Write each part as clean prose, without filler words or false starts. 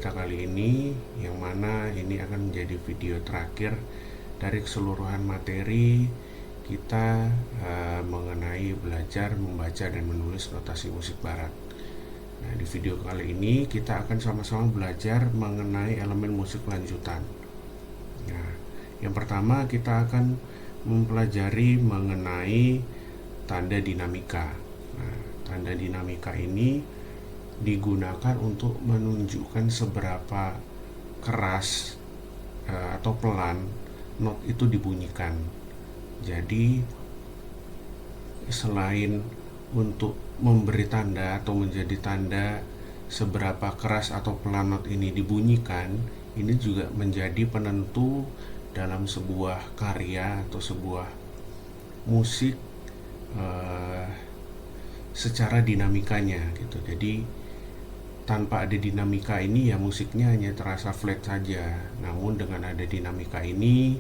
kita kali ini, yang mana ini akan menjadi video terakhir dari keseluruhan materi kita mengenai belajar membaca dan menulis notasi musik barat. Nah, di video kali ini kita akan sama-sama belajar mengenai elemen musik lanjutan. Nah, yang pertama kita akan mempelajari mengenai tanda dinamika. Nah, tanda dinamika ini digunakan untuk menunjukkan seberapa keras atau pelan not itu dibunyikan. Jadi selain untuk memberi tanda atau menjadi tanda seberapa keras atau pelan not ini dibunyikan, ini juga menjadi penentu dalam sebuah karya atau sebuah musik secara dinamikanya gitu. Jadi tanpa ada dinamika ini ya musiknya hanya terasa flat saja. Namun dengan ada dinamika ini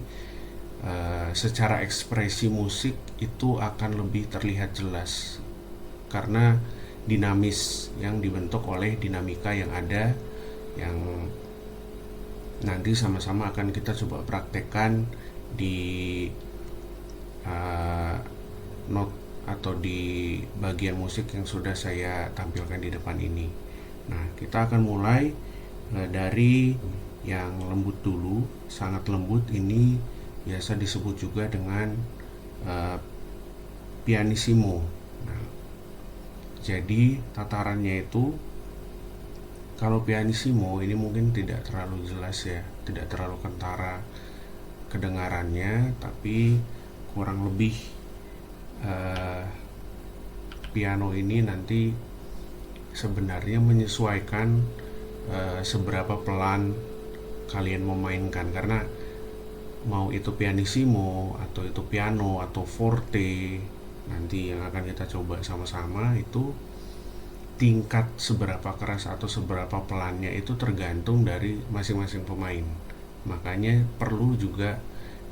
secara ekspresi musik itu akan lebih terlihat jelas karena dinamis yang dibentuk oleh dinamika yang ada, yang nanti sama-sama akan kita coba praktekkan di not atau di bagian musik yang sudah saya tampilkan di depan ini. Nah, kita akan mulai dari yang lembut dulu. Sangat lembut ini biasa disebut juga dengan pianissimo. Nah, jadi tatarannya itu, kalau pianissimo ini mungkin tidak terlalu jelas ya, tidak terlalu kentara kedengarannya, tapi kurang lebih piano ini nanti sebenarnya menyesuaikan seberapa pelan kalian memainkan, karena mau itu pianissimo atau itu piano atau forte, nanti yang akan kita coba sama-sama itu tingkat seberapa keras atau seberapa pelannya itu tergantung dari masing-masing pemain. Makanya perlu juga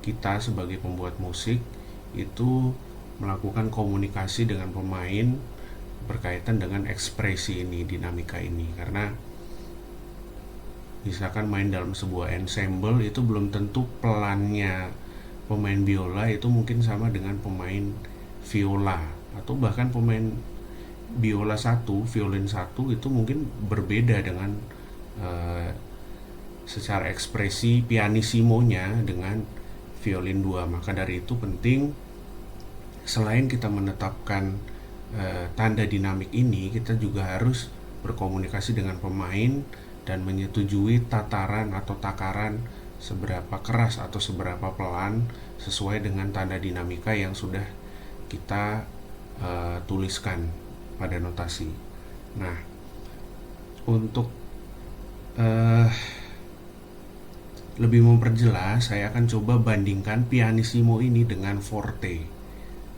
kita sebagai pembuat musik itu melakukan komunikasi dengan pemain berkaitan dengan ekspresi ini, dinamika ini. Karena misalkan main dalam sebuah ensemble itu belum tentu pelannya pemain biola itu mungkin sama dengan pemain viola, atau bahkan pemain biola satu, violin satu itu mungkin berbeda dengan secara ekspresi pianissimonya dengan violin 2. Maka dari itu penting, selain kita menetapkan tanda dinamik ini, kita juga harus berkomunikasi dengan pemain dan menyetujui tataran atau takaran seberapa keras atau seberapa pelan sesuai dengan tanda dinamika yang sudah kita tuliskan pada notasi. Nah, untuk lebih memperjelas, saya akan coba bandingkan pianissimo ini dengan forte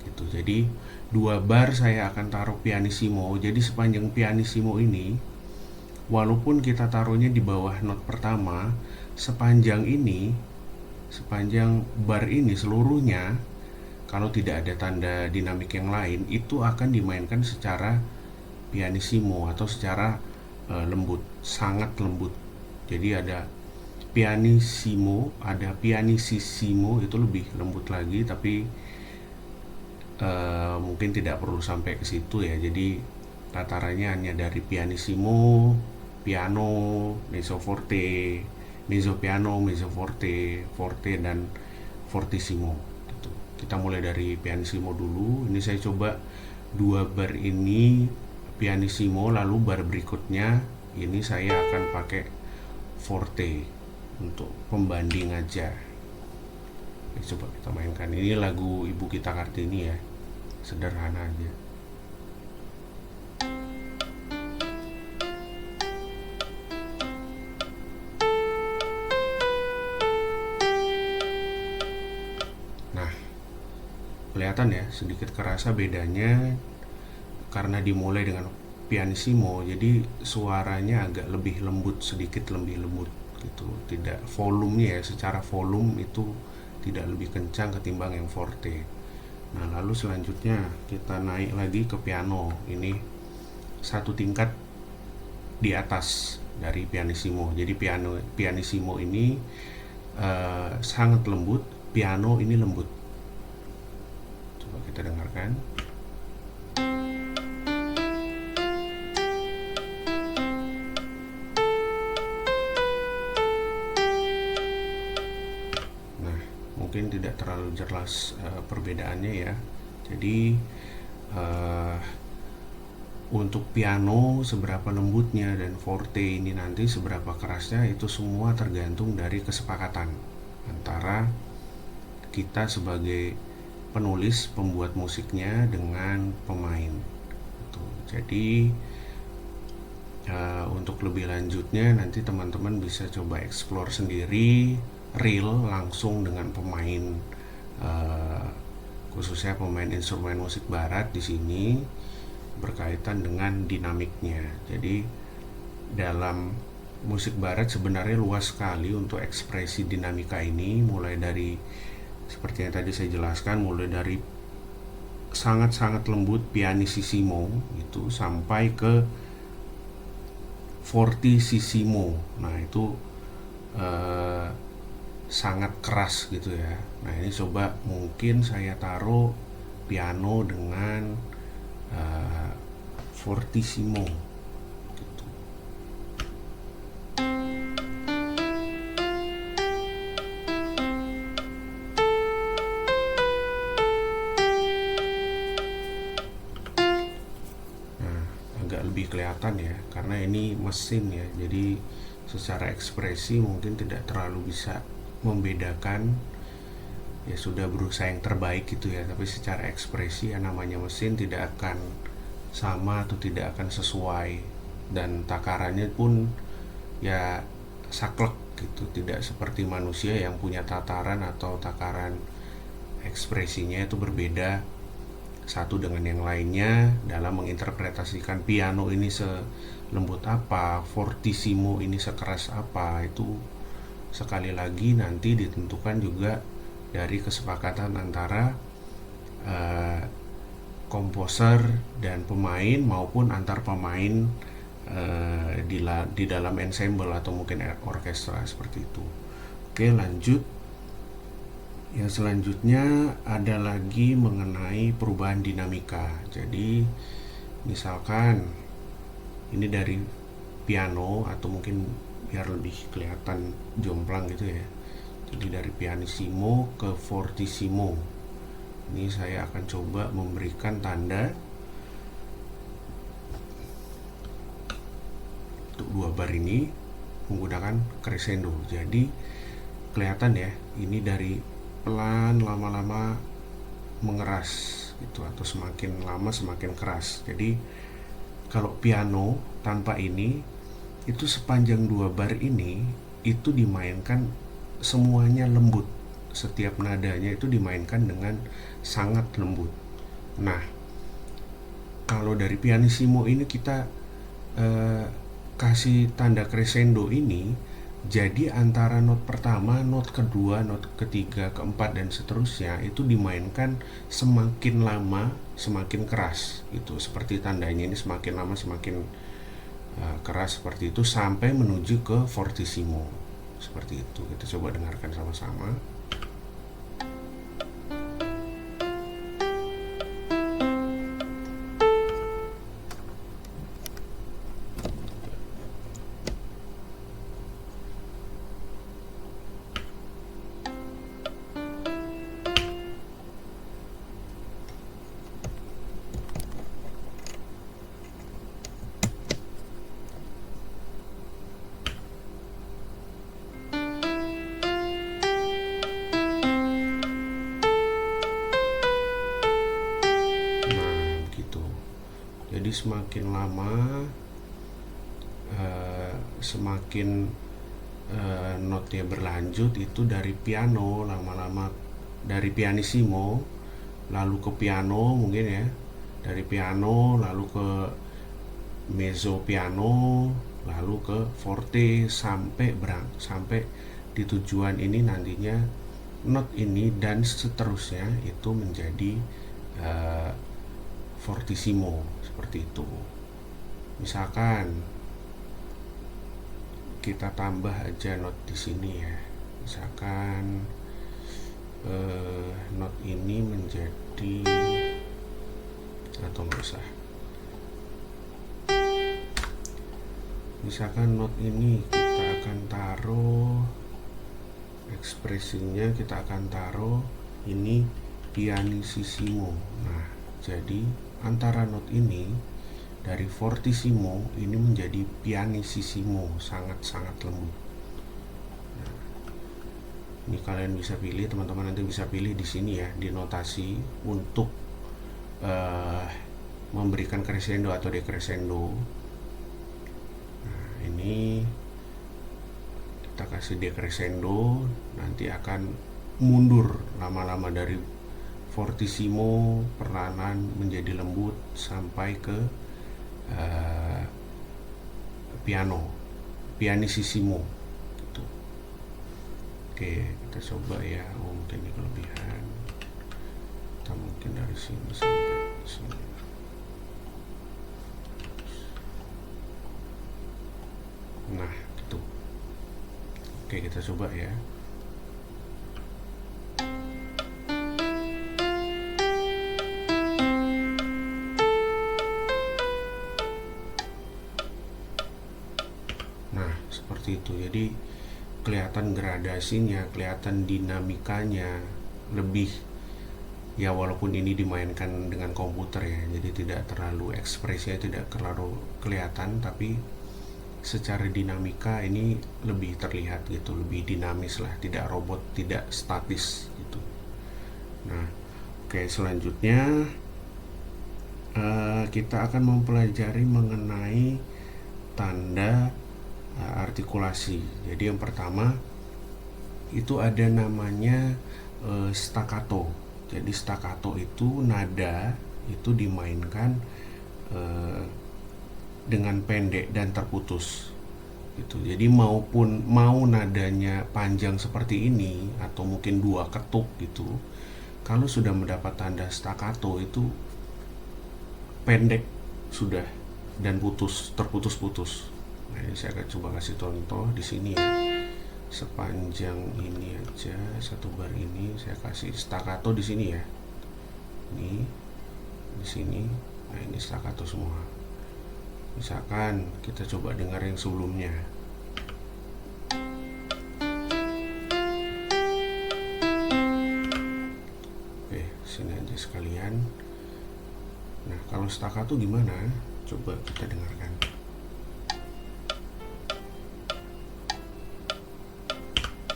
gitu. Jadi 2 bar saya akan taruh pianissimo. Jadi sepanjang pianissimo ini, walaupun kita taruhnya di bawah not pertama, sepanjang bar ini seluruhnya, kalau tidak ada tanda dinamik yang lain, itu akan dimainkan secara pianissimo atau secara lembut, sangat lembut. Jadi ada pianissimo, ada pianissimo, itu lebih lembut lagi, tapi mungkin tidak perlu sampai ke situ ya. Jadi tatarannya hanya dari pianissimo, piano, mezzo forte, mezzo piano, mezzo forte, forte, dan fortissimo gitu. Kita mulai dari pianissimo dulu. Ini saya coba 2 bar ini pianissimo, lalu bar berikutnya ini saya akan pakai forte untuk pembanding aja. Coba kita mainkan. Ini lagu Ibu Kita Kartini ya, sederhana aja. Nah, kelihatan ya sedikit kerasa bedanya karena dimulai dengan pianissimo, jadi suaranya agak lebih lembut, sedikit lebih lembut gitu. Tidak volumenya ya, secara volume itu tidak lebih kencang ketimbang yang forte. Nah, lalu selanjutnya kita naik lagi ke piano. Ini 1 tingkat di atas dari pianissimo. Jadi pianissimo ini sangat lembut, piano ini lembut. Coba kita dengarkan. Nah, mungkin tidak terlalu jelas perbedaannya ya. Jadi untuk piano seberapa lembutnya dan forte ini nanti seberapa kerasnya, itu semua tergantung dari kesepakatan antara kita sebagai penulis, pembuat musiknya dengan pemain. Jadi untuk lebih lanjutnya nanti teman-teman bisa coba explore sendiri, real langsung dengan pemain, khususnya pemain instrumen musik barat di sini, berkaitan dengan dinamiknya. Jadi dalam musik barat sebenarnya luas sekali untuk ekspresi dinamika ini, mulai dari seperti yang tadi saya jelaskan, mulai dari sangat-sangat lembut pianissimo itu sampai ke fortissimo. Nah itu sangat keras gitu ya. Nah ini coba mungkin saya taruh piano dengan fortissimo gitu. Nah, agak lebih kelihatan ya karena ini mesin ya. Jadi secara ekspresi mungkin tidak terlalu bisa membedakan, ya sudah berusaha yang terbaik gitu ya, tapi secara ekspresi ya namanya mesin tidak akan sama atau tidak akan sesuai, dan takarannya pun ya saklek gitu, tidak seperti manusia yang punya tataran atau takaran ekspresinya itu berbeda satu dengan yang lainnya dalam menginterpretasikan piano ini selembut apa, fortissimo ini sekeras apa. Itu sekali lagi nanti ditentukan juga dari kesepakatan antara komposer dan pemain maupun antar pemain di dalam ensemble atau mungkin orkestra seperti itu. Oke, lanjut. Yang selanjutnya ada lagi mengenai perubahan dinamika. Jadi misalkan ini dari piano, atau mungkin biar lebih kelihatan jomplang gitu ya. Jadi dari pianissimo ke fortissimo. Ini saya akan coba memberikan tanda untuk dua bar ini menggunakan crescendo. Jadi kelihatan ya, ini dari pelan lama-lama mengeras gitu, atau semakin lama semakin keras. Jadi kalau piano tanpa ini, itu sepanjang dua bar ini itu dimainkan semuanya lembut, setiap nadanya itu dimainkan dengan sangat lembut. Nah kalau dari pianissimo ini kita kasih tanda crescendo ini, jadi antara not pertama, not kedua, not ketiga, keempat dan seterusnya itu dimainkan semakin lama semakin keras. Itu seperti tandanya ini, semakin lama semakin keras seperti itu sampai menuju ke fortissimo seperti itu. Kita coba dengarkan sama-sama. Jadi semakin lama semakin notnya berlanjut, itu dari piano lama-lama, dari pianissimo lalu ke piano mungkin ya, dari piano lalu ke mezzo piano lalu ke forte sampai sampai di tujuan ini nantinya not ini dan seterusnya itu menjadi fortissimo seperti itu. Misalkan kita tambah aja not di sini ya. Misalkan not ini menjadi, atau nggak usah, misalkan not ini kita akan taruh ekspresinya, kita akan taruh ini pianissimo. Nah, jadi antara not ini dari fortissimo ini menjadi pianissimo, sangat-sangat lembut. Nah, ini kalian bisa pilih, teman-teman nanti bisa pilih di sini ya, di notasi untuk memberikan crescendo atau decrescendo. Nah, ini kita kasih decrescendo, nanti akan mundur lama-lama dari fortissimo perlahan menjadi lembut sampai ke pianissimo gitu. Oke, kita coba ya. Mungkin ini kelebihan, kita mungkin dari sini sampai sini. Nah gitu. Oke, kita coba ya. Itu jadi kelihatan gradasinya, kelihatan dinamikanya lebih ya, walaupun ini dimainkan dengan komputer ya, jadi tidak terlalu ekspresinya tidak terlalu kelihatan, tapi secara dinamika ini lebih terlihat gitu, lebih dinamis lah, tidak robot, tidak statis gitu. Nah, oke, selanjutnya kita akan mempelajari mengenai tanda artikulasi. Jadi yang pertama itu ada namanya staccato. Jadi staccato itu nada itu dimainkan dengan pendek dan terputus gitu. Jadi mau nadanya panjang seperti ini atau mungkin dua ketuk gitu, kalau sudah mendapat tanda staccato itu pendek sudah dan terputus-putus. Nah, ini saya akan coba kasih contoh di sini ya. Sepanjang ini aja, satu bar ini saya kasih staccato di sini ya. Ini di sini. Nah, ini staccato semua. Misalkan kita coba dengar yang sebelumnya. Oke, sini aja sekalian. Nah, kalau staccato gimana? Coba kita dengarkan.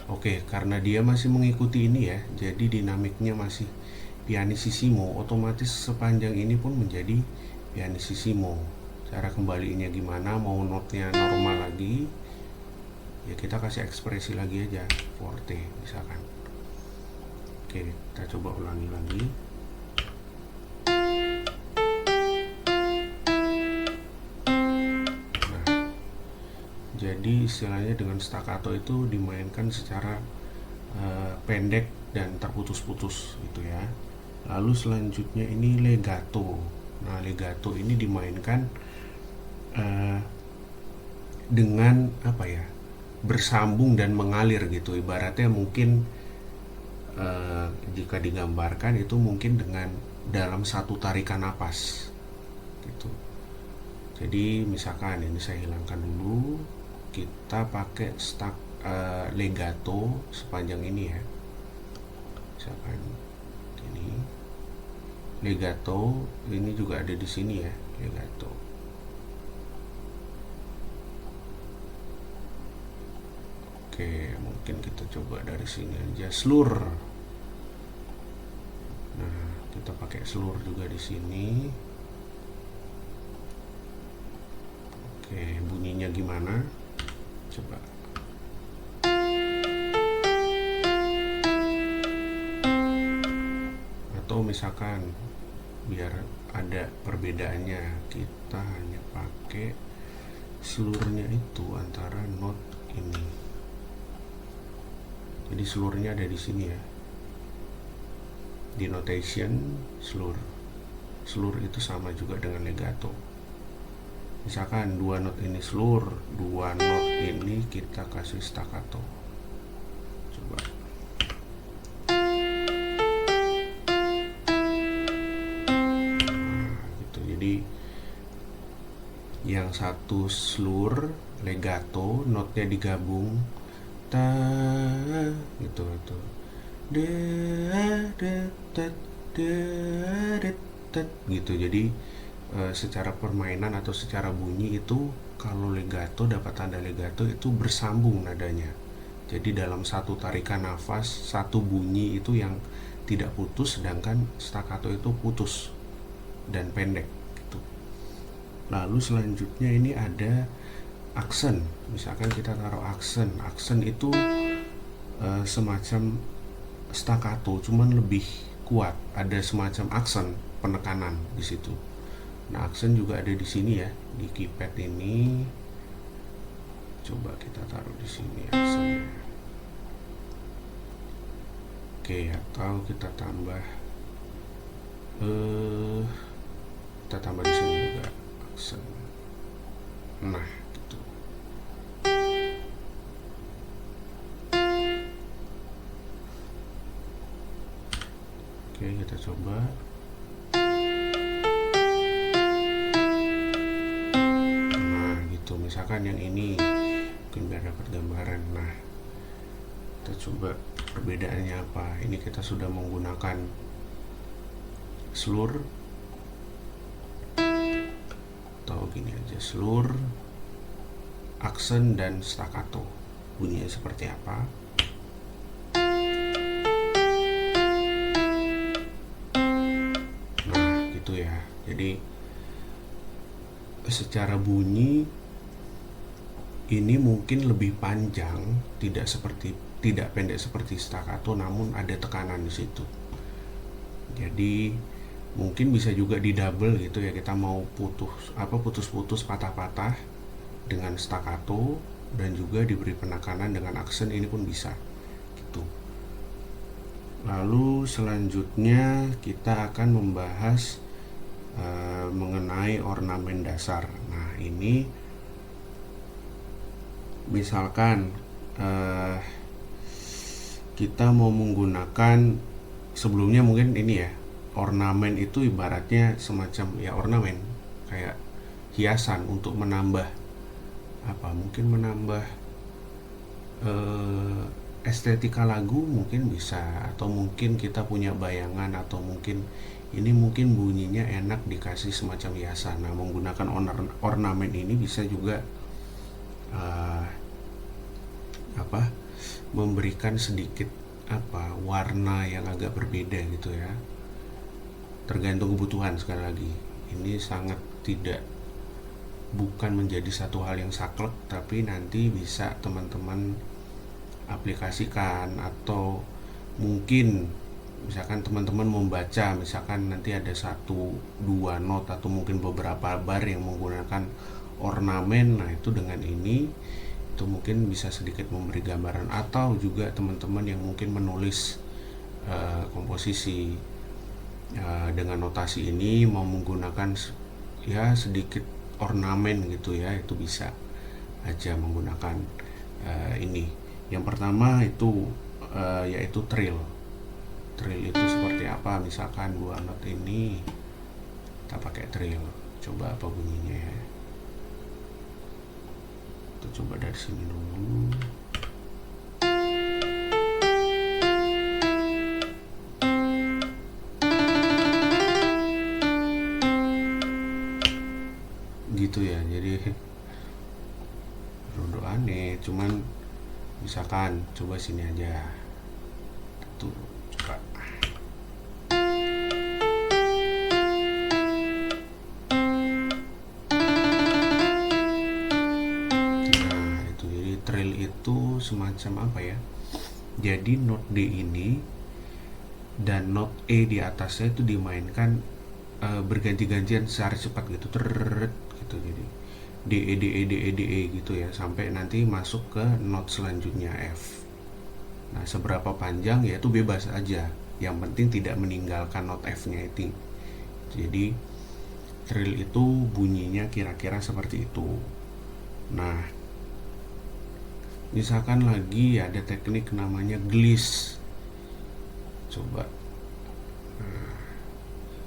Oke, karena dia masih mengikuti ini ya, jadi dinamiknya masih pianissimo, otomatis sepanjang ini pun menjadi pianissimo. Cara kembalinya gimana? Mau notnya normal lagi, ya kita kasih ekspresi lagi aja, forte misalkan. Oke, kita coba ulangi lagi. Jadi istilahnya dengan staccato itu dimainkan secara pendek dan terputus-putus gitu ya. Lalu selanjutnya ini legato. Nah, legato ini dimainkan dengan apa ya, bersambung dan mengalir gitu. Ibaratnya mungkin jika digambarkan itu mungkin dengan dalam satu tarikan napas gitu. Jadi misalkan ini saya hilangkan dulu, kita pakai legato sepanjang ini ya. Misalkan ini legato, ini juga ada di sini ya, legato. Oke, mungkin kita coba dari sini aja, slur. Nah, kita pakai slur juga di sini. Oke, bunyinya gimana? Coba. Atau misalkan biar ada perbedaannya, kita hanya pakai slurnya itu antara not ini. Jadi slurnya ada di sini ya. Di notation slur. Slur itu sama juga dengan legato. Misalkan dua not ini slur, dua not ini kita kasih staccato. Coba. Nah, gitu. Jadi yang satu slur, legato, notnya digabung, ta, gitu itu. Gitu. Jadi secara permainan atau secara bunyi itu kalau legato, dapat tanda legato itu bersambung nadanya. Jadi dalam satu tarikan nafas, satu bunyi itu yang tidak putus, sedangkan staccato itu putus dan pendek gitu. Lalu selanjutnya ini ada aksen. Misalkan kita taruh aksen. Aksen itu semacam staccato, cuman lebih kuat. Ada semacam aksen penekanan di situ. Nah, aksen juga ada di sini ya, di keypad ini. Coba kita taruh di sini aksennya. Oke, atau kita tambah di sini juga aksen. Nah, gitu. Oke, kita coba. Misalkan yang ini mungkin biar dapat gambaran. Nah, kita coba perbedaannya apa. Ini kita sudah menggunakan slur, atau gini aja, slur, aksen, dan staccato. Bunyinya seperti apa. Nah, gitu ya. Jadi secara bunyi ini mungkin lebih panjang, tidak pendek seperti staccato, namun ada tekanan di situ. Jadi mungkin bisa juga di double gitu ya, kita mau putus-putus, patah-patah dengan staccato dan juga diberi penekanan dengan aksen, ini pun bisa gitu. Lalu selanjutnya kita akan membahas mengenai ornamen dasar. Nah, ini misalkan kita mau menggunakan, sebelumnya mungkin ini ya, ornamen itu ibaratnya semacam ya ornamen, kayak hiasan untuk menambah mungkin menambah estetika lagu mungkin bisa, atau mungkin kita punya bayangan, atau mungkin ini mungkin bunyinya enak dikasih semacam hiasan. Nah, menggunakan ornamen ini bisa juga memberikan sedikit warna yang agak berbeda gitu ya, tergantung kebutuhan. Sekali lagi, ini sangat bukan menjadi satu hal yang saklek, tapi nanti bisa teman-teman aplikasikan. Atau mungkin misalkan teman-teman membaca, misalkan nanti ada 1-2 not atau mungkin beberapa bar yang menggunakan ornamen. Nah, itu dengan ini itu mungkin bisa sedikit memberi gambaran. Atau juga teman-teman yang mungkin menulis komposisi dengan notasi ini mau menggunakan ya sedikit ornamen gitu ya, itu bisa aja menggunakan ini. Yang pertama itu yaitu trill. Trill itu seperti apa? Misalkan 2 not ini kita pakai trill. Coba apa bunyinya ya. Kita coba dari sini dulu. Gitu ya. Jadi rada aneh, cuman misalkan coba sini aja. Tuh, coba. Itu semacam apa ya, jadi note D ini dan note E di atasnya itu dimainkan berganti-gantian secara cepat gitu, gitu. Jadi D E D E D E D E gitu ya, sampai nanti masuk ke note selanjutnya F. Nah, seberapa panjang ya itu bebas aja, yang penting tidak meninggalkan note F nya itu. Jadi Trill itu bunyinya kira-kira seperti itu. Nah, misalkan lagi ada teknik namanya gliss. Coba.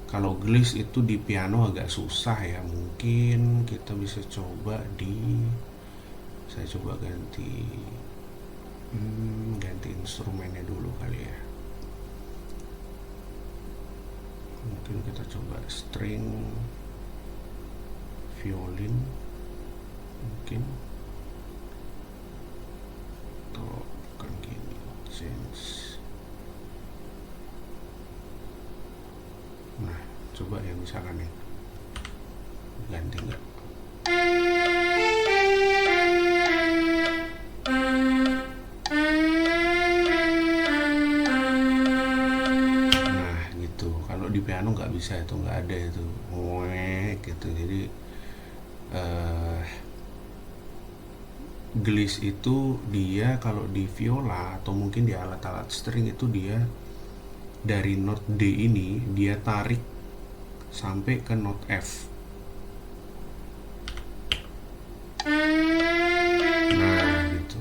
Kalau gliss itu di piano agak susah ya. Mungkin kita bisa coba saya coba ganti instrumennya dulu kali ya. Mungkin kita coba string violin mungkin, atau bukan gini, change. Nah, coba ya misalkan nih, ganti nggak? Nah gitu, kalau di piano nggak bisa, itu nggak ada itu ngek gitu. Jadi gliss itu dia kalau di viola atau mungkin di alat-alat string itu dia dari note D ini dia tarik sampai ke note F. Nah gitu.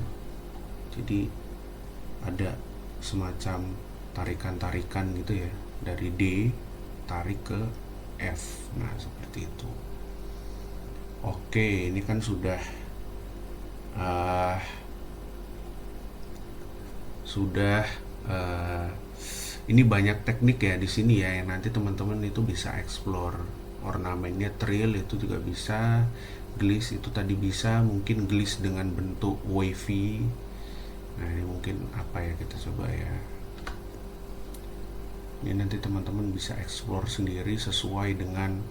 Jadi ada semacam tarikan-tarikan gitu ya, dari D tarik ke F. Nah seperti itu. Oke, ini kan sudah uh, ini banyak teknik ya di sini ya, yang nanti teman-teman itu bisa explore. Ornamennya trill itu juga bisa, gliss itu tadi bisa, mungkin gliss dengan bentuk wavy. Nah ini mungkin apa ya, kita coba ya. Ini nanti teman-teman bisa explore sendiri sesuai dengan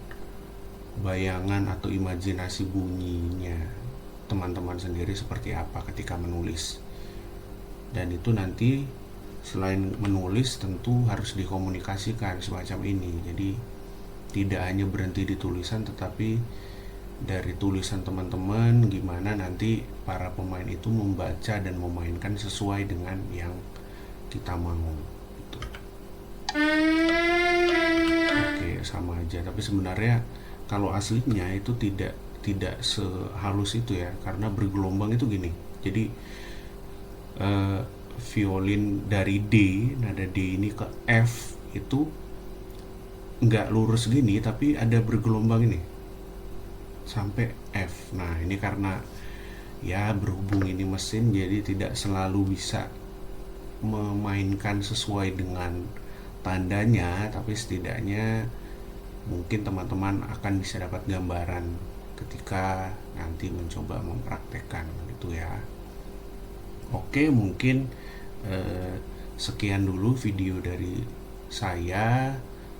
bayangan atau imajinasi bunyinya teman-teman sendiri seperti apa ketika menulis. Dan itu nanti selain menulis tentu harus dikomunikasikan semacam ini. Jadi tidak hanya berhenti di tulisan, tetapi dari tulisan teman-teman gimana nanti para pemain itu membaca dan memainkan sesuai dengan yang kita mau gitu. Oke, sama aja, tapi sebenarnya kalau aslinya itu tidak sehalus itu ya, karena bergelombang itu gini. Jadi violin dari D, nada D ini ke F itu nggak lurus gini, tapi ada bergelombang ini sampai F. Nah ini karena ya berhubung ini mesin, jadi tidak selalu bisa memainkan sesuai dengan tandanya, tapi setidaknya mungkin teman-teman akan bisa dapat gambaran ketika nanti mencoba mempraktekkan gitu ya. Oke, mungkin sekian dulu video dari saya.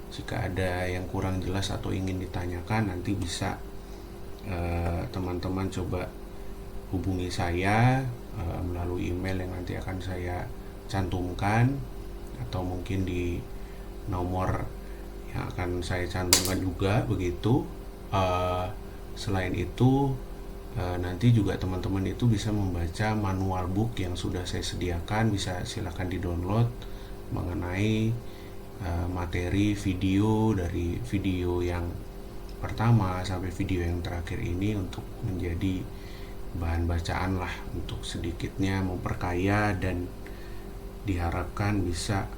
Jika ada yang kurang jelas atau ingin ditanyakan, nanti bisa teman-teman coba hubungi saya melalui email yang nanti akan saya cantumkan, atau mungkin di nomor yang akan saya cantumkan juga begitu. Selain itu nanti juga teman-teman itu bisa membaca manual book yang sudah saya sediakan, bisa silakan di download mengenai materi video, dari video yang pertama sampai video yang terakhir ini, untuk menjadi bahan bacaan lah, untuk sedikitnya memperkaya dan diharapkan bisa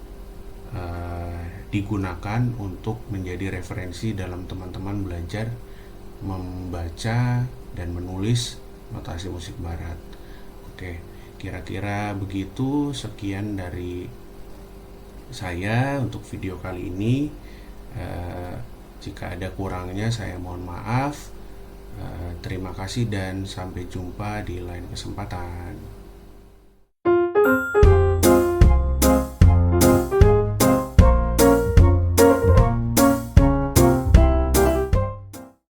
digunakan untuk menjadi referensi dalam teman-teman belajar membaca dan menulis notasi musik barat. Oke, kira-kira begitu. Sekian dari saya untuk video kali ini. Jika ada kurangnya saya mohon maaf. Terima kasih dan sampai jumpa di lain kesempatan.